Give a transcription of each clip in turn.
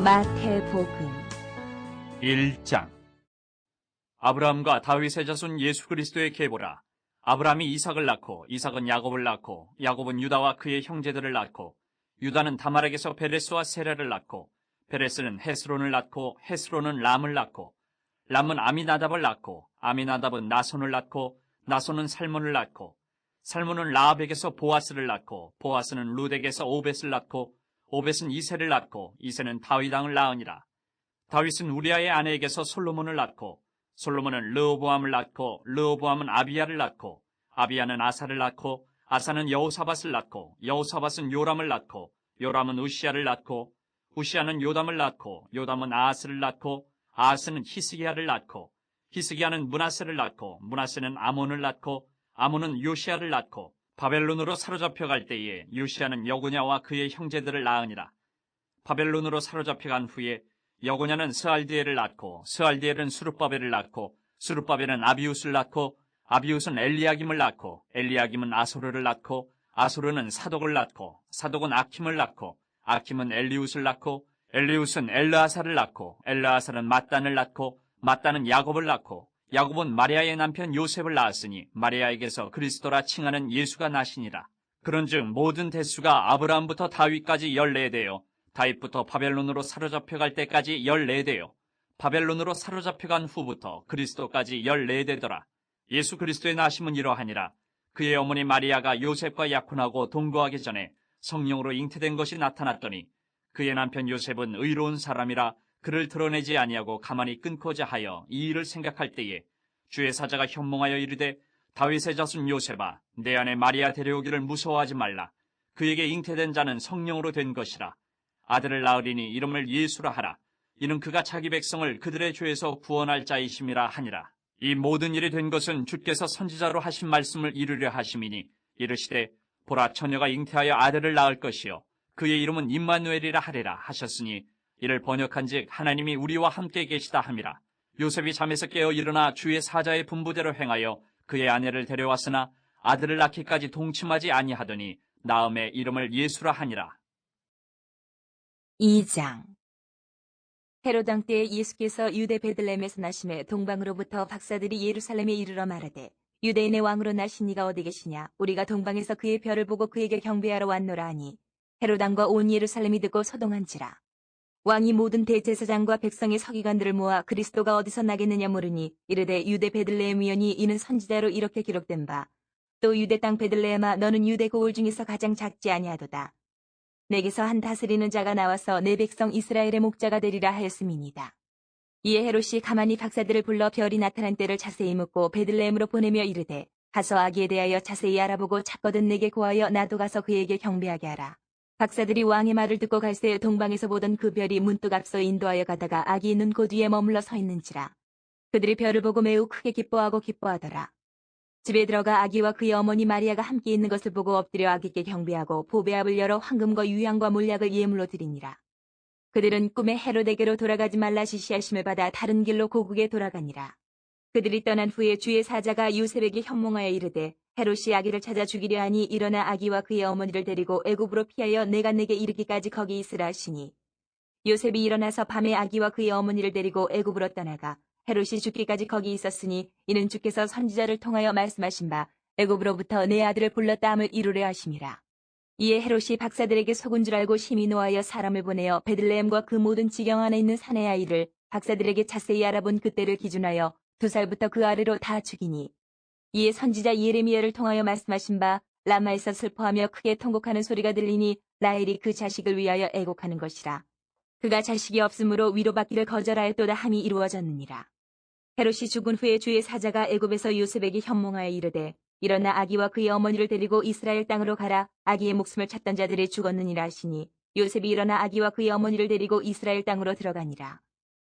마태복음 1장. 아브라함과 다윗의 자손 예수 그리스도의 계보라. 아브라함이 이삭을 낳고 이삭은 야곱을 낳고 야곱은 유다와 그의 형제들을 낳고 유다는 다말에게서 베레스와 세라를 낳고 베레스는 헤스론을 낳고 헤스론은 람을 낳고 람은 아미나답을 낳고 아미나답은 나손을 낳고 나손은 살몬을 낳고 살몬은 라합에게서 보아스를 낳고 보아스는 룻에게서 오벳을 낳고 오벳은 이새를 낳고 이새는 다윗 왕을 낳으니라. 다윗은 우리아의 아내에게서 솔로몬을 낳고 솔로몬은 르호보암을 낳고 르호보암은 아비야를 낳고 아비야는 아사를 낳고 아사는 여호사밧을 낳고 여호사밧은 요람을 낳고 요람은 우시야를 낳고 우시야는 요담을 낳고 요담은 아하스를 낳고 아하스는 히스기야를 낳고 히스기야는 므낫세를 낳고 므낫세는 아몬을 낳고 아몬은 요시야를 낳고 바벨론으로 사로잡혀 갈 때에 요시야는 여고냐와 그의 형제들을 낳으니라. 바벨론으로 사로잡혀 간 후에 여고냐는 스알디엘을 낳고 스알디엘은 수룹바벨을 낳고 수룹바벨은 아비웃을 낳고 아비웃은 엘리야김을 낳고 엘리야김은 아소르를 낳고 아소르는 사독을 낳고 사독은 아킴을 낳고 아킴은 엘리웃을 낳고 엘리웃은 엘르아사를 낳고 엘르아사는 mat단을 낳고 mat단은 야곱을 낳고 야곱은 마리아의 남편 요셉을 낳았으니 마리아에게서 그리스도라 칭하는 예수가 나시니라. 그런즉 모든 대수가 아브라함부터 다윗까지 14대요 다윗부터 바벨론으로 사로잡혀 갈 때까지 14대요 바벨론으로 사로잡혀 간 후부터 그리스도까지 14대더라. 예수 그리스도의 나심은 이러하니라. 그의 어머니 마리아가 요셉과 약혼하고 동거하기 전에 성령으로 잉태된 것이 나타났더니 그의 남편 요셉은 의로운 사람이라 그를 드러내지 아니하고 가만히 끊고자 하여 이 일을 생각할 때에 주의 사자가 현몽하여 이르되 다윗의 자손 요셉아 내 아내 마리아 데려오기를 무서워하지 말라. 그에게 잉태된 자는 성령으로 된 것이라. 아들을 낳으리니 이름을 예수라 하라. 이는 그가 자기 백성을 그들의 죄에서 구원할 자이심이라 하니라. 이 모든 일이 된 것은 주께서 선지자로 하신 말씀을 이루려 하심이니 이르시되 보라 처녀가 잉태하여 아들을 낳을 것이요 그의 이름은 임마누엘이라 하리라 하셨으니 이를 번역한즉 하나님이 우리와 함께 계시다 함이라. 요셉이 잠에서 깨어 일어나 주의 사자의 분부대로 행하여 그의 아내를 데려왔으나 아들을 낳기까지 동침하지 아니하더니 나음에 이름을 예수라 하니라. 2장. 헤롯 왕 때에 예수께서 유대 베들레헴에서 나심에 동방으로부터 박사들이 예루살렘에 이르러 말하되 유대인의 왕으로 나신 이가 어디 계시냐. 우리가 동방에서 그의 별을 보고 그에게 경배하러 왔노라 하니 헤롯 왕과 온 예루살렘이 듣고 소동한지라. 왕이 모든 대제사장과 백성의 서기관들을 모아 그리스도가 어디서 나겠느냐 물으니 이르되 유대 베들레헴이오니 이는 선지자로 이렇게 기록된 바 또 유대 땅 베들레헴아 너는 유대 고을 중에서 가장 작지 아니하도다. 내게서 한 다스리는 자가 나와서 내 백성 이스라엘의 목자가 되리라 하였음이니이다. 이에 헤롯이 가만히 박사들을 불러 별이 나타난 때를 자세히 묻고 베들레헴으로 보내며 이르되 가서 아기에 대하여 자세히 알아보고 찾거든 내게 고하여 나도 가서 그에게 경배하게 하라. 박사들이 왕의 말을 듣고 갈새 동방에서 보던 그 별이 문득 앞서 인도하여 가다가 아기 있는 곳 위에 머물러 서 있는지라. 그들이 별을 보고 매우 크게 기뻐하고 기뻐하더라. 집에 들어가 아기와 그의 어머니 마리아가 함께 있는 것을 보고 엎드려 아기께 경배하고 보배압을 열어 황금과 유향과 몰약을 예물로 드리니라. 그들은 꿈에 헤롯에게로 돌아가지 말라 지시하심을 받아 다른 길로 고국에 돌아가니라. 그들이 떠난 후에 주의 사자가 요셉에게 현몽하여 이르되 헤롯이 아기를 찾아 죽이려 하니 일어나 아기와 그의 어머니를 데리고 애굽으로 피하여 내가 내게 이르기까지 거기 있으라 하시니 요셉이 일어나서 밤에 아기와 그의 어머니를 데리고 애굽으로 떠나가 헤롯이 죽기까지 거기 있었으니 이는 주께서 선지자를 통하여 말씀하신 바 애굽으로부터 내 아들을 불렀다 함을 이루려 하심이라. 이에 헤롯이 박사들에게 속은 줄 알고 심히 노하여 사람을 보내어 베들레헴과 그 모든 지경 안에 있는 산의 아이를 박사들에게 자세히 알아본 그때를 기준하여 2살부터 그 아래로 다 죽이니 이에 선지자 예레미야를 통하여 말씀하신 바 라마에서 슬퍼하며 크게 통곡하는 소리가 들리니 라헬이 그 자식을 위하여 애곡하는 것이라. 그가 자식이 없으므로 위로받기를 거절하였도다 함이 이루어졌느니라. 헤롯이 죽은 후에 주의 사자가 애굽에서 요셉에게 현몽하여 이르되 일어나 아기와 그의 어머니를 데리고 이스라엘 땅으로 가라. 아기의 목숨을 찾던 자들이 죽었느니라 하시니 요셉이 일어나 아기와 그의 어머니를 데리고 이스라엘 땅으로 들어가니라.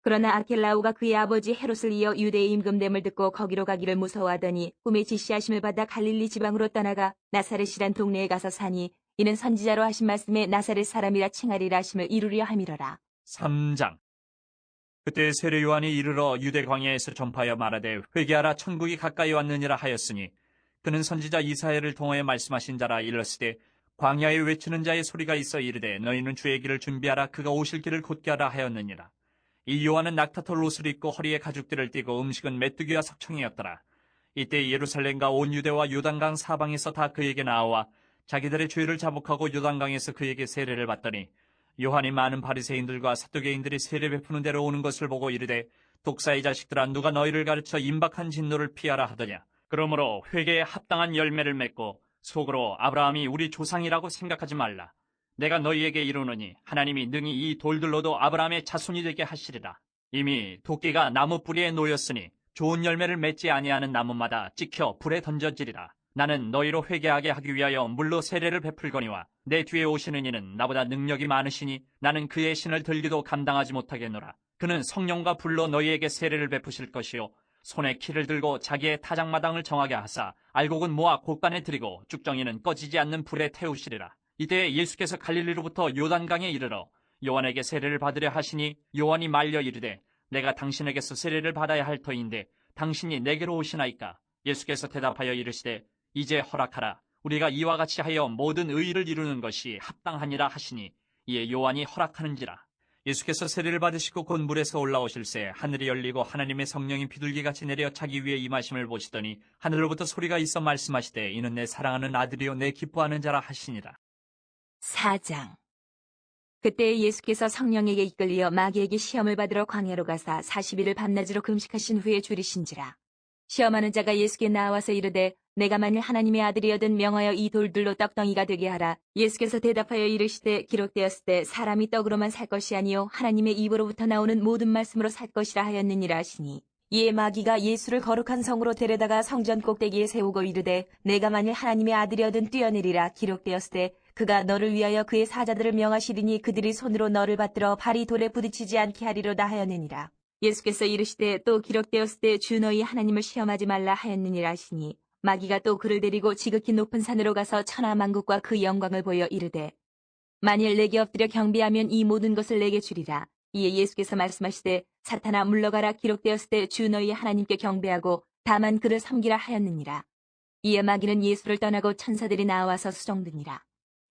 그러나 아켈라오가 그의 아버지 헤롯을 이어 유대에 임금됨을 듣고 거기로 가기를 무서워하더니 꿈에 지시하심을 받아 갈릴리 지방으로 떠나가 나사렛이란 동네에 가서 사니 이는 선지자로 하신 말씀에 나사렛 사람이라 칭하리라 하심을 이루려 함이로라. 3장. 그때 세례 요한이 이르러 유대 광야에서 전파하여 말하되 회개하라 천국이 가까이 왔느니라 하였으니 그는 선지자 이사야를 통하여 말씀하신 자라. 일렀으되 광야에 외치는 자의 소리가 있어 이르되 너희는 주의 길을 준비하라 그가 오실 길을 곧게 하라 하였느니라. 이 요한은 낙타털 옷을 입고 허리에 가죽띠를 띠고 음식은 메뚜기와 석청이었더라. 이때 예루살렘과 온 유대와 요단강 사방에서 다 그에게 나와 자기들의 죄를 자복하고 요단강에서 그에게 세례를 받더니 요한이 많은 바리새인들과 사두개인들이 세례 베푸는 데로 오는 것을 보고 이르되 독사의 자식들아 누가 너희를 가르쳐 임박한 진노를 피하라 하더냐. 그러므로 회개에 합당한 열매를 맺고 속으로 아브라함이 우리 조상이라고 생각하지 말라. 내가 너희에게 이르노니 하나님이 능히 이 돌들로도 아브라함의 자손이 되게 하시리라. 이미 도끼가 나무 뿌리에 놓였으니 좋은 열매를 맺지 아니하는 나무마다 찍혀 불에 던져지리라. 나는 너희로 회개하게 하기 위하여 물로 세례를 베풀거니와 내 뒤에 오시는 이는 나보다 능력이 많으시니 나는 그의 신을 들기도 감당하지 못하겠노라. 그는 성령과 불로 너희에게 세례를 베푸실 것이요 손에 키를 들고 자기의 타작마당을 정하게 하사 알곡은 모아 곡간에 들이고 쭉정이는 꺼지지 않는 불에 태우시리라. 이때 예수께서 갈릴리로부터 요단강에 이르러 요한에게 세례를 받으려 하시니 요한이 말려 이르되 내가 당신에게서 세례를 받아야 할 터인데 당신이 내게로 오시나이까. 예수께서 대답하여 이르시되 이제 허락하라. 우리가 이와 같이 하여 모든 의의를 이루는 것이 합당하니라 하시니 이에 요한이 허락하는지라. 예수께서 세례를 받으시고 곧 물에서 올라오실새 하늘이 열리고 하나님의 성령이 비둘기같이 내려 자기 위에 임하심을 보시더니 하늘로부터 소리가 있어 말씀하시되 이는 내 사랑하는 아들이요 내 기뻐하는 자라 하시니라. 4장. 그때 예수께서 성령에게 이끌리어 마귀에게 시험을 받으러 광야로 가사 40일을 밤낮으로 금식하신 후에 줄이신지라. 시험하는 자가 예수께 나와서 이르되 내가 만일 하나님의 아들이여든 명하여 이 돌들로 떡덩이가 되게 하라. 예수께서 대답하여 이르시되 기록되었을 때 사람이 떡으로만 살 것이 아니요 하나님의 입으로부터 나오는 모든 말씀으로 살 것이라 하였느니라 하시니 이에 마귀가 예수를 거룩한 성으로 데려다가 성전 꼭대기에 세우고 이르되 내가 만일 하나님의 아들이여든 뛰어내리라. 기록되었을 때 그가 너를 위하여 그의 사자들을 명하시리니 그들이 손으로 너를 받들어 발이 돌에 부딪히지 않게 하리로다 하였느니라. 예수께서 이르시되 또 기록되었을 때 주 너희 하나님을 시험하지 말라 하였느니라 하시니 마귀가 또 그를 데리고 지극히 높은 산으로 가서 천하 만국과 그 영광을 보여 이르되 만일 내게 엎드려 경배하면 이 모든 것을 내게 주리라. 이에 예수께서 말씀하시되 사탄아 물러가라. 기록되었을 때 주 너희 하나님께 경배하고 다만 그를 섬기라 하였느니라. 이에 마귀는 예수를 떠나고 천사들이 나와서 수종드니라.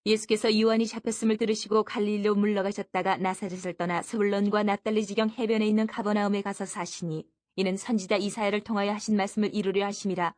예수께서 요한이 잡혔음을 들으시고 갈릴리로 물러가셨다가 나사렛을 떠나 스불론과 납달리 지경 해변에 있는 가버나움에 가서 사시니 이는 선지자 이사야를 통하여 하신 말씀을 이루려 하심이라.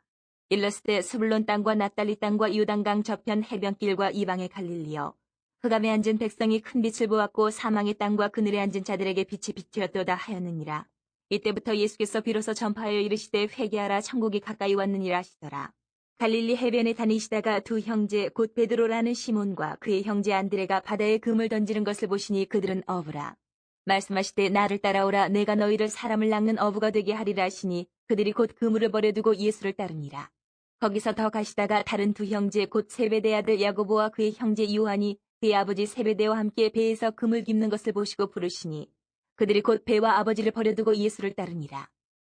일렀을 때 스불론 땅과 납달리 땅과 요단강 저편 해변길과 이방의 갈릴리여 흑암에 앉은 백성이 큰 빛을 보았고 사망의 땅과 그늘에 앉은 자들에게 빛이 비추었도다 하였느니라. 이때부터 예수께서 비로소 전파하여 이르시되 회개하라 천국이 가까이 왔느니라 하시더라. 갈릴리 해변에 다니시다가 두 형제 곧 베드로라는 시몬과 그의 형제 안드레가 바다에 금을 던지는 것을 보시니 그들은 어부라. 말씀하시되 나를 따라오라. 내가 너희를 사람을 낚는 어부가 되게 하리라 하시니 그들이 곧 그물을 버려두고 예수를 따르니라. 거기서 더 가시다가 다른 두 형제 곧 세베대 아들 야고보와 그의 형제 요한이 그의 아버지 세베대와 함께 배에서 금을 깁는 것을 보시고 부르시니 그들이 곧 배와 아버지를 버려두고 예수를 따르니라.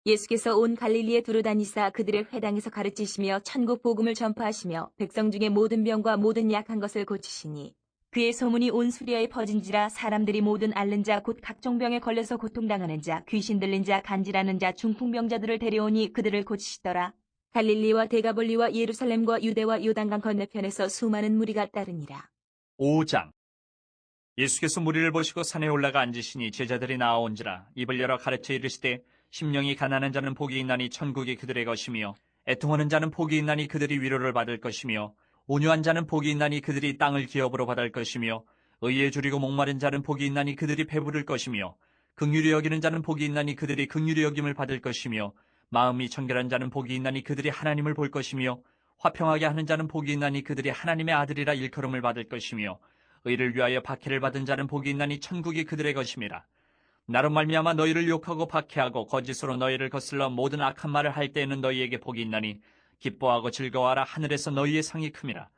예수께서 온 갈릴리에 두루 다니사 그들의 회당에서 가르치시며 천국 복음을 전파하시며 백성 중에 모든 병과 모든 약한 것을 고치시니 그의 소문이 온 수리아에 퍼진지라. 사람들이 모든 앓는 자 곧 각종 병에 걸려서 고통당하는 자 귀신 들린 자 간질하는 자 중풍병자들을 데려오니 그들을 고치시더라. 갈릴리와 데가볼리와 예루살렘과 유대와 요단강 건너편에서 수많은 무리가 따르니라. 5장. 예수께서 무리를 보시고 산에 올라가 앉으시니 제자들이 나아온지라. 입을 열어 가르쳐 이르시되 심령이 가난한 자는 복이 있나니 천국이 그들의 것이며 애통하는 자는 복이 있나니 그들이 위로를 받을 것이며 온유한 자는 복이 있나니 그들이 땅을 기업으로 받을 것이며 의에 줄이고 목마른 자는 복이 있나니 그들이 배부를 것이며 긍휼히 여기는 자는 복이 있나니 그들이 긍휼히 여김을 받을 것이며 마음이 청결한 자는 복이 있나니 그들이 하나님을 볼 것이며 화평하게 하는 자는 복이 있나니 그들이 하나님의 아들이라 일컬음을 받을 것이며 의를 위하여 박해를 받은 자는 복이 있나니 천국이 그들의 것임이라. 나로 말미암아 너희를 욕하고 박해하고 거짓으로 너희를 거슬러 모든 악한 말을 할 때에는 너희에게 복이 있나니 기뻐하고 즐거워하라. 하늘에서 너희의 상이 큼이라.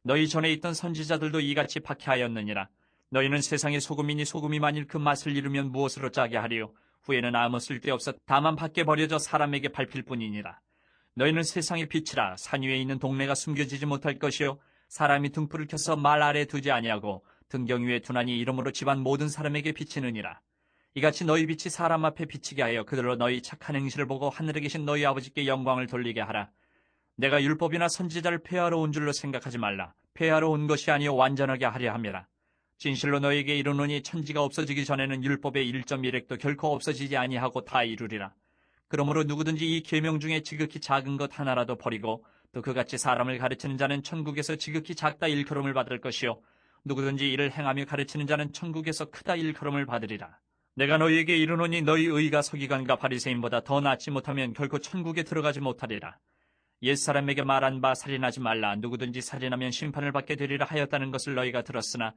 너희 전에 있던 선지자들도 이같이 박해하였느니라. 너희는 세상의 소금이니 소금이 만일 그 맛을 잃으면 무엇으로 짜게 하리요. 후에는 아무 쓸데없어 다만 밖에 버려져 사람에게 밟힐 뿐이니라. 너희는 세상의 빛이라. 산 위에 있는 동네가 숨겨지지 못할 것이요 사람이 등불을 켜서 말 아래 두지 아니하고 등경 위에 두나니 이러므로 집안 모든 사람에게 비치느니라. 이같이 너희 빛이 사람 앞에 비치게 하여 그들로 너희 착한 행실을 보고 하늘에 계신 너희 아버지께 영광을 돌리게 하라. 내가 율법이나 선지자를 폐하러 온 줄로 생각하지 말라. 폐하러 온 것이 아니요 완전하게 하려 함이라. 진실로 너에게 이르노니 천지가 없어지기 전에는 율법의 1.1획도 결코 없어지지 아니하고 다 이루리라. 그러므로 누구든지 이 계명 중에 지극히 작은 것 하나라도 버리고 또 그같이 사람을 가르치는 자는 천국에서 지극히 작다 일컬음을 받을 것이요 누구든지 이를 행하며 가르치는 자는 천국에서 크다 일컬음을 받으리라. 내가 너희에게 이르노니 너희 의가 서기관과 바리새인보다 더 낫지 못하면 결코 천국에 들어가지 못하리라. 옛사람에게 말한 바 살인하지 말라. 누구든지 살인하면 심판을 받게 되리라 하였다는 것을 너희가 들었으나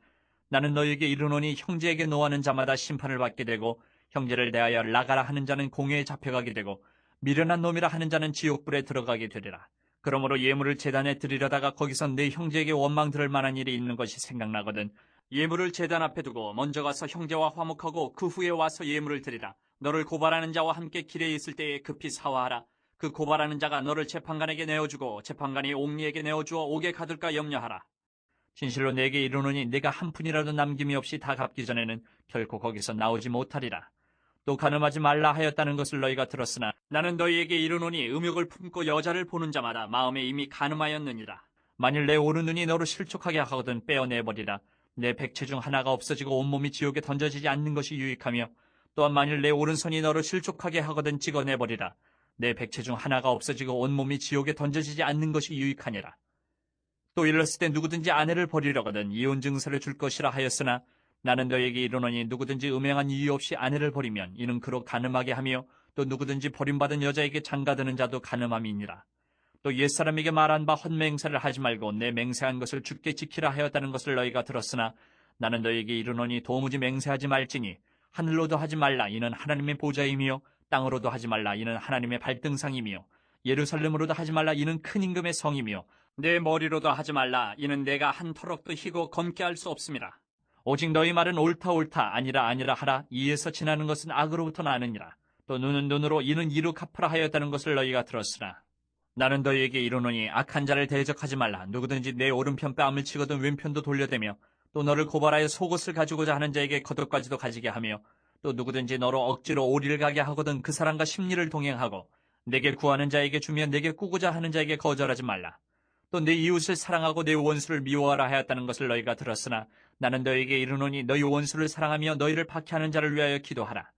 나는 너희에게 이르노니 형제에게 노하는 자마다 심판을 받게 되고 형제를 대하여 나가라 하는 자는 공회에 잡혀가게 되고 미련한 놈이라 하는 자는 지옥불에 들어가게 되리라. 그러므로 예물을 제단에 드리려다가 거기서 내 형제에게 원망 들을 만한 일이 있는 것이 생각나거든 예물을 제단 앞에 두고 먼저 가서 형제와 화목하고 그 후에 와서 예물을 드리라. 너를 고발하는 자와 함께 길에 있을 때에 급히 사화하라. 그 고발하는 자가 너를 재판관에게 내어주고 재판관이 옥리에게 내어주어 옥에 가둘까 염려하라. 진실로 내게 이르노니 내가 한 푼이라도 남김이 없이 다 갚기 전에는 결코 거기서 나오지 못하리라. 또 간음하지 말라 하였다는 것을 너희가 들었으나 나는 너희에게 이르노니 음욕을 품고 여자를 보는 자마다 마음에 이미 간음하였느니라. 만일 내 오른눈이 너를 실족하게 하거든 빼어내버리라. 내 백체 중 하나가 없어지고 온몸이 지옥에 던져지지 않는 것이 유익하며 또한 만일 내 오른손이 너를 실족하게 하거든 찍어내버리라. 내 백체 중 하나가 없어지고 온몸이 지옥에 던져지지 않는 것이 유익하니라. 또 일렀을 때 누구든지 아내를 버리려거든 이혼 증서를 줄 것이라 하였으나 나는 너에게 이르노니 누구든지 음행한 이유 없이 아내를 버리면 이는 그로 간음하게 하며 또 누구든지 버림받은 여자에게 장가드는 자도 간음함이니라. 또 옛사람에게 말한 바 헛맹세를 하지 말고 내 맹세한 것을 주께 지키라 하였다는 것을 너희가 들었으나 나는 너에게 이르노니 도무지 맹세하지 말지니 하늘로도 하지 말라 이는 하나님의 보좌이며 땅으로도 하지 말라 이는 하나님의 발등상이며 예루살렘으로도 하지 말라 이는 큰 임금의 성이며 내 머리로도 하지 말라 이는 내가 한 터럭도 희고 검게 할 수 없음이라. 오직 너희 말은 옳다 옳다 아니라 아니라 하라. 이에서 지나는 것은 악으로부터 나느니라. 또 눈은 눈으로 이는 이로 갚으라 하였다는 것을 너희가 들었으나 나는 너희에게 이르노니 악한 자를 대적하지 말라. 누구든지 내 오른편 뺨을 치거든 왼편도 돌려대며 또 너를 고발하여 속옷을 가지고자 하는 자에게 겉옷까지도 가지게 하며 또 누구든지 너로 억지로 오리를 가게 하거든 그 사람과 심리를 동행하고 내게 구하는 자에게 주며 내게 꾸고자 하는 자에게 거절하지 말라. 또 내 이웃을 사랑하고 내 원수를 미워하라 하였다는 것을 너희가 들었으나 나는 너희에게 이르노니 너희 원수를 사랑하며 너희를 박해하는 자를 위하여 기도하라.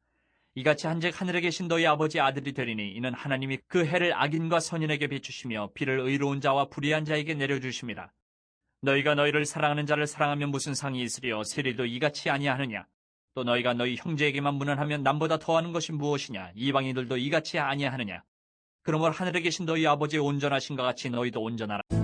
이같이 한즉 하늘에 계신 너희 아버지 아들이 되리니 이는 하나님이 그 해를 악인과 선인에게 비추시며 비를 의로운 자와 불의한 자에게 내려주십니다. 너희가 너희를 사랑하는 자를 사랑하면 무슨 상이 있으리요 세리도 이같이 아니하느냐. 또 너희가 너희 형제에게만 문안하면 남보다 더하는 것이 무엇이냐. 이방인들도 이같이 아니하느냐. 그러므로 하늘에 계신 너희 아버지의 온전하신과 같이 너희도 온전하라.